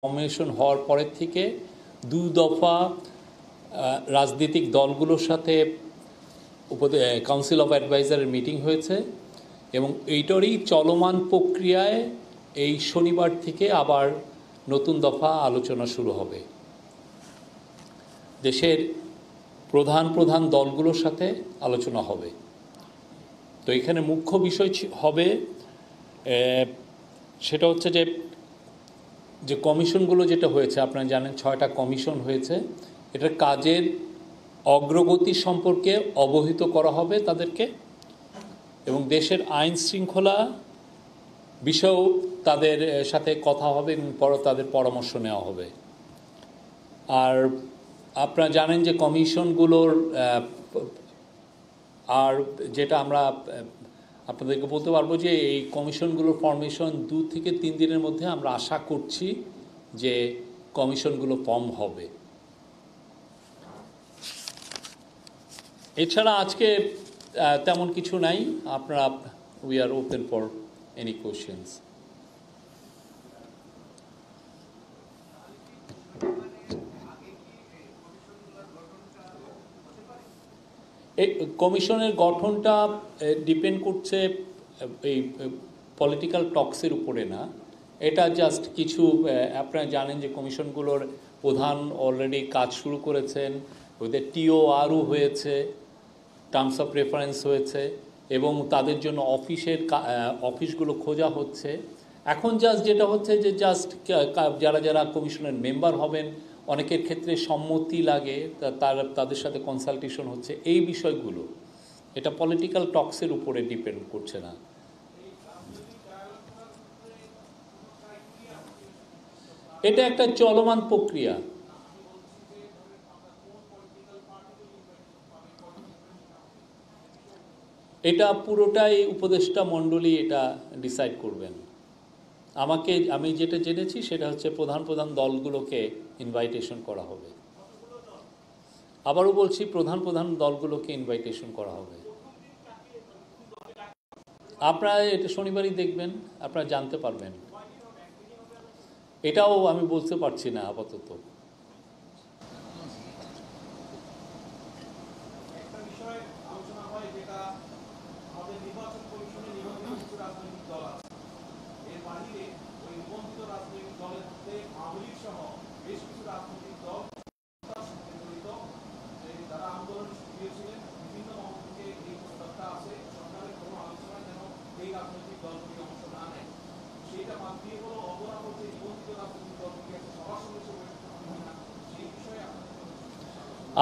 Commission হওয়ার পরের থেকে 2 দফা রাজনৈতিক দলগুলোর সাথে কাউন্সিল অফ অ্যাডভাইজারের মিটিং হয়েছে এবং এইটারই চলমান প্রক্রিয়ায় এই শনিবার থেকে আবার নতুন দফা আলোচনা শুরু হবে। দেশের প্রধান প্রধান দলগুলোর সাথে আলোচনা হবে। তো এখানে মুখ্য বিষয় হবে সেটা হচ্ছে যে কমিশনগুলো যেটা হয়েছে, আপনারা জানেন 6টা কমিশন হয়েছে, এটার কাজের অগ্রগতি সম্পর্কে অবহিত করা হবে তাদেরকে, এবং দেশের আইন শৃঙ্খলা বিষয়েও তাদের সাথে কথা হবে এবং তাদের পরামর্শ নেওয়া হবে। আর আপনারা জানেন যে কমিশনগুলোর আর যেটা আমরা আপনাদেরকে বলতে পারবো যে এই কমিশনগুলোর ফরমেশন 2 থেকে 3 দিনের মধ্যে আমরা আশা করছি যে কমিশনগুলো ফর্ম হবে। এছাড়া আজকে তেমন কিছু নাই। আপনারা we are open for any questions. এই কমিশনের গঠনটা ডিপেন্ড করছে এই পলিটিক্যাল টক্সের উপরে না, এটা জাস্ট কিছু আপনারা জানেন যে কমিশনগুলোর প্রধান অলরেডি কাজ শুরু করেছেন, ওদের টিওআরও হয়েছে, টার্মস অফ রেফারেন্স হয়েছে এবং তাদের জন্য অফিসগুলো খোঁজা হচ্ছে। এখন জাস্ট যেটা হচ্ছে যে জাস্ট যারা যারা কমিশনের মেম্বার হবেন অনেকের ক্ষেত্রে সম্মতি লাগে, তাদের সাথে কনসালটেশন হচ্ছে, এই বিষয়গুলো। এটা পলিটিক্যাল টক্সের উপরে ডিপেন্ড করছে না। এটা একটা চলমান প্রক্রিয়া। এটা পুরোটাই উপদেষ্টা মণ্ডলী এটা ডিসাইড করবেন। আমি যেটা জেনেছি সেটা হচ্ছে প্রধান প্রধান দলগুলোকে ইনভাইটেশন করা হবে। আবারও বলছি, প্রধান প্রধান দলগুলোকে ইনভাইটেশন করা হবে। আপনারা এটা শনিবারই দেখবেন, আপনারা জানতে পারবেন। এটাও আমি বলতে পারছি না আপাতত।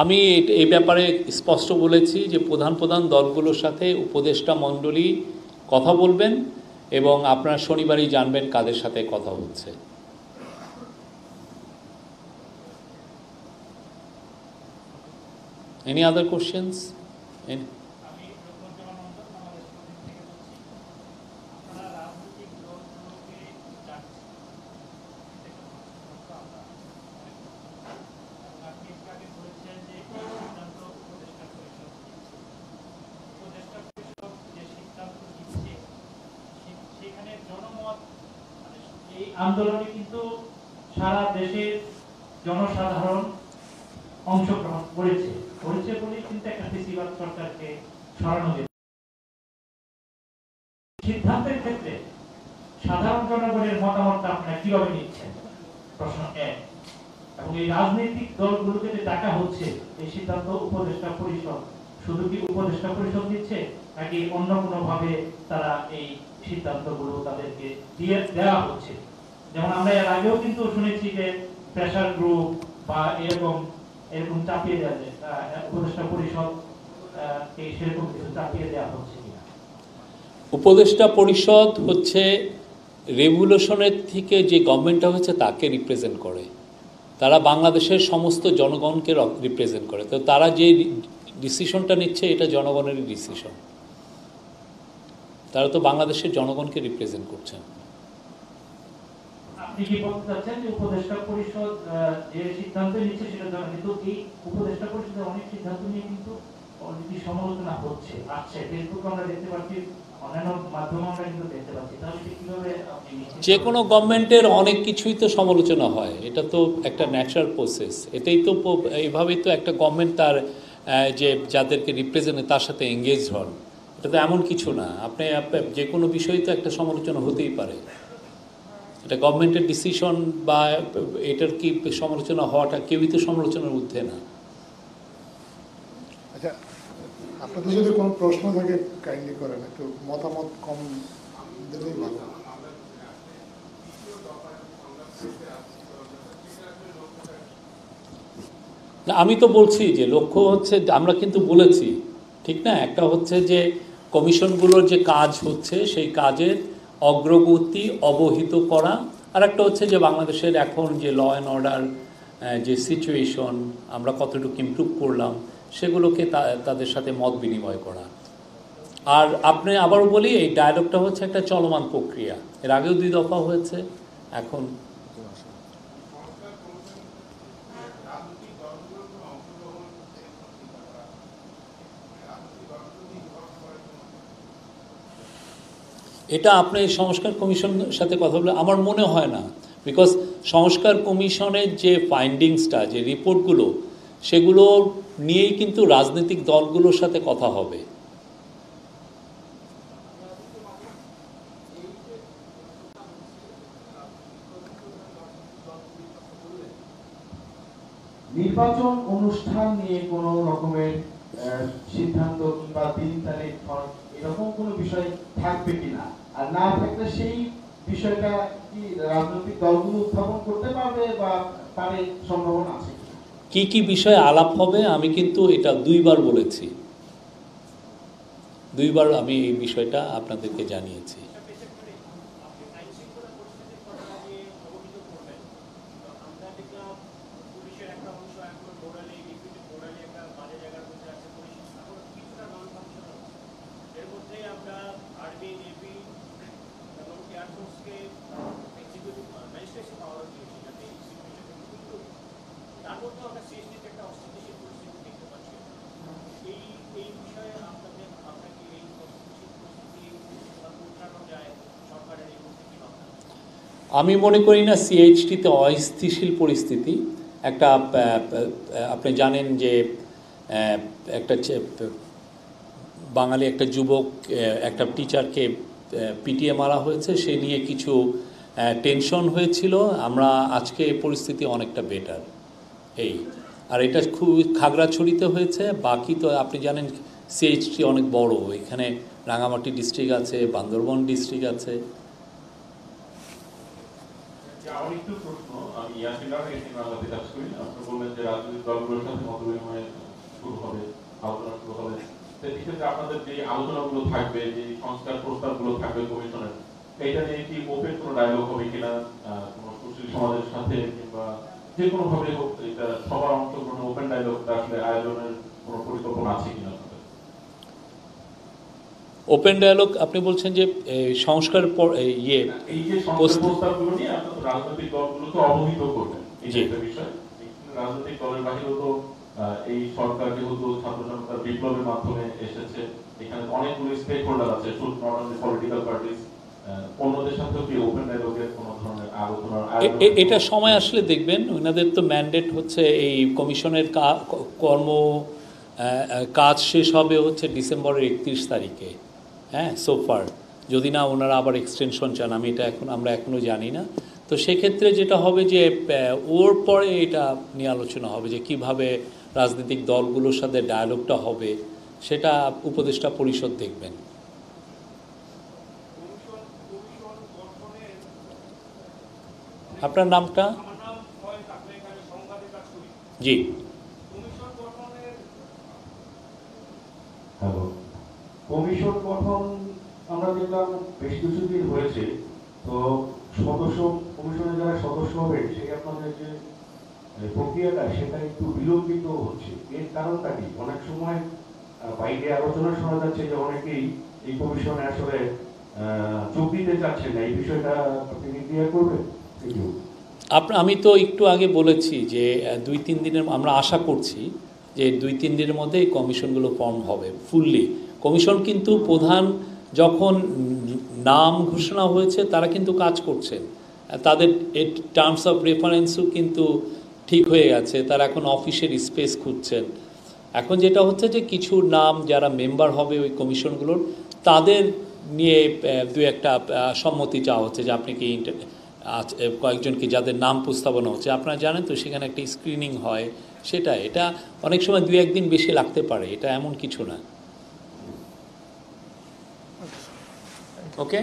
আমি এই ব্যাপারে স্পষ্ট বলেছি যে প্রধান প্রধান দলগুলোর সাথে উপদেষ্টা মণ্ডলী কথা বলবেন এবং আপনারা শনিবারই জানবেন কাদের সাথে কথা হচ্ছে। Any other questions? আন্দোলনে কিন্তু সারা দেশের জনসাধারণ অংশগ্রহণ করেছে বলে কিন্তু একটা ফেসিবাদ সরকারকে সরানো যেত। সিদ্ধান্তের ক্ষেত্রে সাধারণ জনগণের মতামতটা আপনারা কিভাবে নিচ্ছেন, প্রশ্ন 1। এবং এই রাজনৈতিক দলগুলোকে যে ডাকা হচ্ছে, এই সিদ্ধান্ত উপদেষ্টা পরিষদ, শুধু কি উপদেষ্টা পরিষদ দিচ্ছে নাকি অন্য কোনো ভাবে তারা এই সিদ্ধান্তগুলো তাদেরকে দিয়ে দেওয়া হচ্ছে? যেমন আমরা এর আগেও কিন্তু শুনেছি যে প্রেসার গ্রুপ বা এরকম চাপিয়ে দেওয়া যায়, উপদেষ্টা পরিষদ সেরকম কিছু চাপিয়ে দেওয়া হচ্ছে কিনা? উপদেষ্টা পরিষদ হচ্ছে রেভলিউশনের থেকে যে গভর্নমেন্টটা হচ্ছে তাকে রিপ্রেজেন্ট করে। তারা বাংলাদেশের সমস্ত জনগণকে রিপ্রেজেন্ট করে। তো তারা যে ডিসিশনটা নিচ্ছে এটা জনগণেরই ডিসিশন। তারা তো বাংলাদেশের জনগণকে রিপ্রেজেন্ট করছেন। আপনি কি বলতে চাচ্ছেন যে উপদেষ্টা পরিষদ যে সিদ্ধান্ত নিচ্ছে সেটা, কিন্তু এই উপদেষ্টা পরিষদের অনেক সিদ্ধান্ত নিয়ে কিন্তু অলরেডি সমালোচনা হচ্ছে, আসছে, ফেসবুকে আমরা দেখতে পাচ্ছি অন্যান্য মাধ্যমে আমরা কিন্তু দেখতে পাচ্ছি, তাহলে এটা কিভাবে আপনি যে কোনো গভর্নমেন্টের অনেক কিছুই তো সমালোচনা হয়, এটা তো একটা ন্যাচারাল প্রসেস। এটাই তো এইভাবেই তো একটা গভর্নমেন্ট তার যে যাদেরকে রিপ্রেজেন্ট তার সাথে এঙ্গেজ হন। এটা তো এমন কিছু না, আপনি যে কোনো বিষয়ে তো একটা সমালোচনা হতেই পারে। এটা গভর্নমেন্টের ডিসিশন বা এটার কি সমালোচনা হওয়াটা কেউই তো সমালোচনার ঊর্ধ্বে না। আচ্ছা, আপনাদের যদি কোনো প্রশ্ন থাকে কাইন্ডলি করেন, একটু মতামত কম দিলেই ভালো। না, আমি তো বলছি যে লক্ষ্য হচ্ছে, আমরা কিন্তু বলেছি ঠিক না, একটা হচ্ছে যে কমিশনগুলোর যে কাজ হচ্ছে সেই কাজের অগ্রগতি অবহিত করা, আর একটা হচ্ছে যে বাংলাদেশের এখন যে ল অ্যান্ড অর্ডার যে সিচুয়েশন আমরা কতটুকু ইমপ্রুভ করলাম সেগুলোকে তাদের সাথে মত বিনিময় করা। আর আপনি আবারও বলি, এই ডায়ালগটা হচ্ছে একটা চলমান প্রক্রিয়া, এর আগেও 2 দফা হয়েছে, এখন এটা আপনি সংস্কার কমিশনের সাথে কথা বলে আমার মনে হয় না, বিকজ সংস্কার কমিশনের যে ফাইন্ডিংসটা, যে রিপোর্টগুলো, সেগুলো নিয়েই কিন্তু রাজনৈতিক দলগুলোর সাথে কথা হবে। নির্বাচন অনুষ্ঠান নিয়ে কোনো রকমের সিদ্ধান্ত কিংবা দিন তারিখ এরকম কোনো বিষয় থাকবে কিনা, আর না থাকলে সেই বিষয়টা কি রাজনৈতিক দলগুলো উত্থাপন করতে পারবে বা পারে, সম্ভাবনা আছে? কি কি বিষয়ে আলাপ হবে আমি কিন্তু এটা 2 বার বলেছি, 2 বার আমি এই বিষয়টা আপনাদেরকে জানিয়েছি। আমি মনে করি না সিএইচটিতে অস্থিতিশীল পরিস্থিতি একটা, আপনি জানেন যে একটা বাঙালি একটা যুবক একটা টিচারকে পিটিয়ে মারা হয়েছে, সে নিয়ে কিছু টেনশন হয়েছিল। আমরা আজকে পরিস্থিতি অনেকটা বেটার এই, আর এটা খুব খাগড়াছড়িতে হয়েছে, বাকি তো আপনি জানেন সিএইচটি অনেক বড়, এখানে রাঙামাটি ডিস্ট্রিক্ট আছে, বান্দরবান ডিস্ট্রিক্ট আছে। একটু প্রশ্ন, আমি ইয়াসিনার বাংলাতে কাজ করি। আপনি বললেন যে রাজনৈতিক দলগুলোর সাথে মতবিনিময় শুরু হবে, আলোচনা শুরু হবে, সেক্ষেত্রে আপনাদের যে আলোচনাগুলো থাকবে, যে সংস্কার প্রস্তাবগুলো থাকবে কমিশনের, এইটা নিয়ে কি ওপেন কোনো ডায়ালগ হবে কিনা কোনো সুশীল সমাজের সাথে, কিংবা যে কোনো ভাবে হোক, এটা সবার অংশগ্রহণে ওপেন ডায়ালগটা আসলে আয়োজনের কোনো পরিকল্পনা আছে কিনা? ওপেন ডায়ালগ আপনি বলছেন যে সংস্কার ইয়ে এই যে সংস্কার প্রস্তাবগুলো নিয়ে আপনারা রাজনৈতিক দলগুলোকে অবহিত করবেন, এই যে একটা বিষয়। রাজনৈতিক দলের বাহিরেও তো এই সরকার যেহেতু ছাত্র জনতার বিপ্লবের মাধ্যমে এসেছে, এখানে অনেকগুলো স্টেক হোল্ডার আছে, শুধু নট অনলি পলিটিক্যাল পার্টিস, অন্যদের সাথেও কি ওপেন ডায়ালগের কোনো ধরনের আলোচনার এটা সময় আসলে দেখবেন। ওনাদের তো ম্যান্ডেট হচ্ছে এই কমিশনের কাজ শেষ হবে হচ্ছে ডিসেম্বরের 31 তারিখে, হ্যাঁ, সোফার, যদি না ওনারা আবার এক্সটেনশন চান, আমরা এখনও জানি না। তো সেক্ষেত্রে যেটা হবে যে ওর পরে এটা নিয়ে আলোচনা হবে যে কিভাবে রাজনৈতিক দলগুলোর সাথে ডায়ালগটা হবে, সেটা উপদেষ্টা পরিষদ দেখবেন। আপনার নামটা? জি, কমিশন গঠন আমরা দেখলাম বেশ কিছুদিন হয়েছে, তো কমিশনের যারা সদস্য হবে সেই আপনাদের যে প্রক্রিয়াটা সেটা একটু বিলম্বিত হচ্ছে, এর কারণটা কি? অনেক সময় বাইরে আলোচনা শোনা যাচ্ছে যে অনেকেই এই কমিশনে আসলে যোগ দিতে চাচ্ছেন না, এই বিষয়টা আপনি ক্লিয়ার করবেন? আমি তো একটু আগে বলেছি যে 2-3 দিনের আমরা আশা করছি যে 2-3 দিনের মধ্যে এই কমিশনগুলো ফর্ম হবে ফুললি। কমিশন কিন্তু প্রধান যখন নাম ঘোষণা হয়েছে তারা কিন্তু কাজ করছেন, তাদের টার্মস অফ রেফারেন্সও কিন্তু ঠিক হয়ে গেছে, তারা এখন অফিসের স্পেস খুঁজছেন। এখন যেটা হচ্ছে যে কিছু নাম যারা মেম্বার হবে ওই কমিশনগুলোর, তাদের নিয়ে দু একটা সম্মতি চাওয়া হচ্ছে যে আপনি কি কয়েকজনকে যাদের নাম প্রস্তাবনা হচ্ছে, আপনারা জানেন তো সেখানে একটা স্ক্রিনিং হয়, এটা অনেক সময় 2-1 দিন বেশি লাগতে পারে, এটা এমন কিছু না। ওকে।